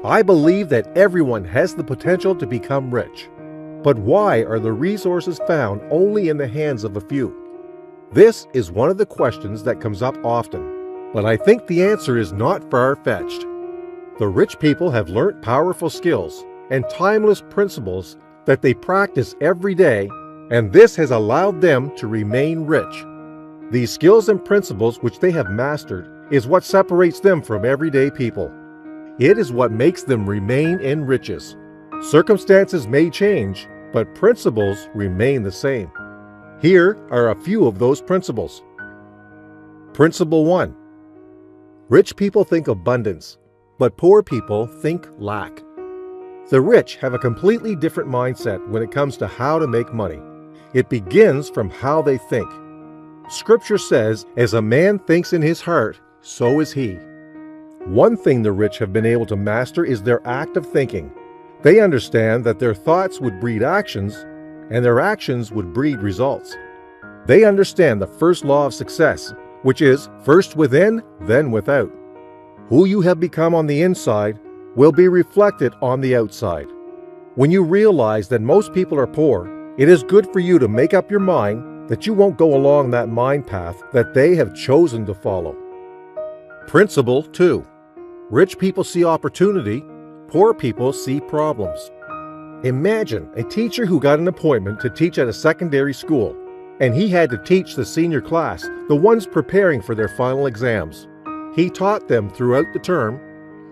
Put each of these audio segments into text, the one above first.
I believe that everyone has the potential to become rich. But why are the resources found only in the hands of a few? This is one of the questions that comes up often, but I think the answer is not far-fetched. The rich people have learnt powerful skills and timeless principles that they practice every day, and this has allowed them to remain rich. These skills and principles which they have mastered is what separates them from everyday people. It is what makes them remain in riches. Circumstances may change, but principles remain the same. Here are a few of those principles. Principle 1. Rich people think abundance, but poor people think lack. The rich have a completely different mindset when it comes to how to make money. It begins from how they think. Scripture says, "As a man thinks in his heart, so is he." One thing the rich have been able to master is their active thinking. They understand that their thoughts would breed actions, and their actions would breed results. They understand the first law of success, which is first within, then without. Who you have become on the inside will be reflected on the outside. When you realize that most people are poor, it is good for you to make up your mind that you won't go along that mind path that they have chosen to follow. Principle 2. Rich people see opportunity, poor people see problems. Imagine a teacher who got an appointment to teach at a secondary school, and he had to teach the senior class, the ones preparing for their final exams. He taught them throughout the term,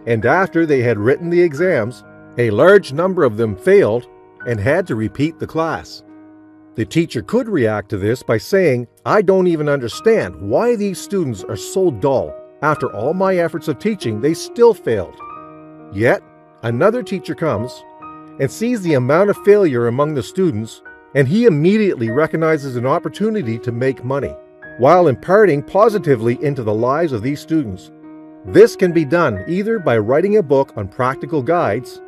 and after they had written the exams, a large number of them failed and had to repeat the class. The teacher could react to this by saying, "I don't even understand why these students are so dull. After all my efforts of teaching, they still failed." Yet, another teacher comes and sees the amount of failure among the students, and he immediately recognizes an opportunity to make money, while imparting positively into the lives of these students. This can be done either by writing a book on practical guides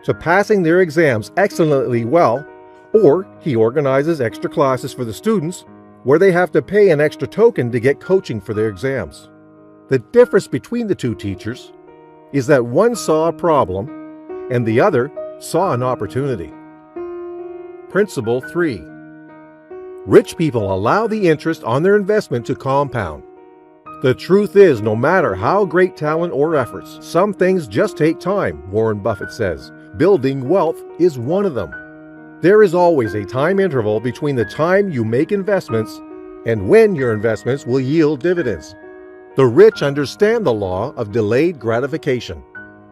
to passing their exams excellently well, or he organizes extra classes for the students where they have to pay an extra token to get coaching for their exams. The difference between the two teachers is that one saw a problem and the other saw an opportunity. Principle 3. Rich people allow the interest on their investment to compound. The truth is, no matter how great talent or efforts, some things just take time, Warren Buffett says. Building wealth is one of them. There is always a time interval between the time you make investments and when your investments will yield dividends. The rich understand the law of delayed gratification.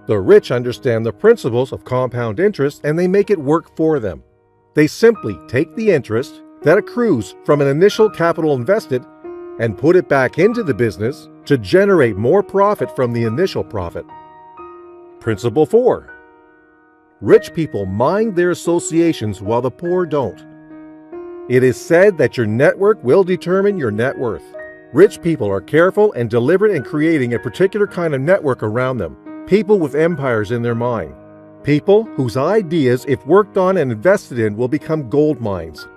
The rich understand the principles of compound interest, and they make it work for them. They simply take the interest that accrues from an initial capital invested and put it back into the business to generate more profit from the initial profit. Principle 4. Rich people mind their associations while the poor don't. It is said that your network will determine your net worth. Rich people are careful and deliberate in creating a particular kind of network around them. People with empires in their mind. People whose ideas, if worked on and invested in, will become gold mines.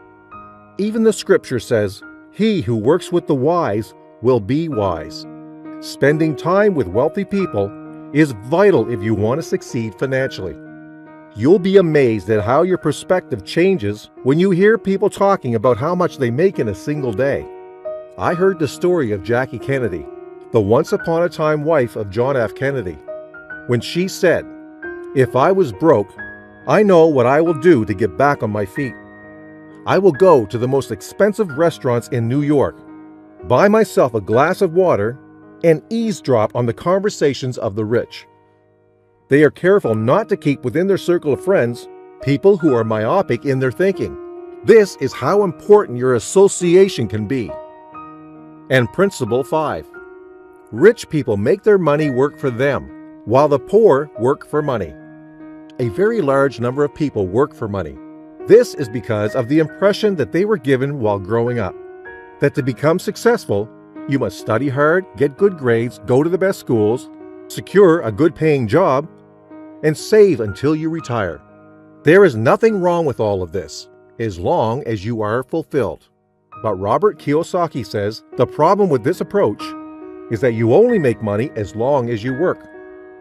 Even the scripture says, "He who works with the wise will be wise." Spending time with wealthy people is vital if you want to succeed financially. You'll be amazed at how your perspective changes when you hear people talking about how much they make in a single day. I heard the story of Jackie Kennedy, the once-upon-a-time wife of John F. Kennedy, when she said, "If I was broke, I know what I will do to get back on my feet. I will go to the most expensive restaurants in New York, buy myself a glass of water, and eavesdrop on the conversations of the rich." They are careful not to keep within their circle of friends people who are myopic in their thinking. This is how important your association can be. And principle 5. Rich people make their money work for them, while the poor work for money. A very large number of people work for money. This is because of the impression that they were given while growing up, that to become successful, you must study hard, get good grades, go to the best schools, secure a good paying job, and save until you retire. There is nothing wrong with all of this, as long as you are fulfilled. But Robert Kiyosaki says the problem with this approach is that you only make money as long as you work.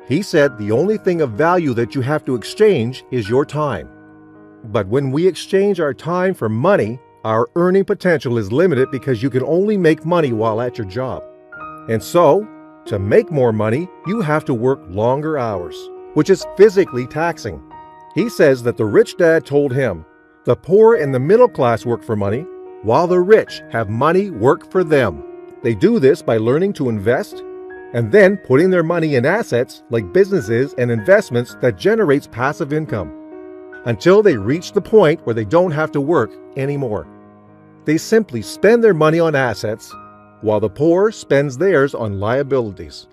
He said the only thing of value that you have to exchange is your time. But when we exchange our time for money, our earning potential is limited because you can only make money while at your job. And so, to make more money, you have to work longer hours, which is physically taxing. He says that the rich dad told him, the poor and the middle class work for money, while the rich have money work for them. They do this by learning to invest and then putting their money in assets like businesses and investments that generates passive income until they reach the point where they don't have to work anymore. They simply spend their money on assets while the poor spends theirs on liabilities.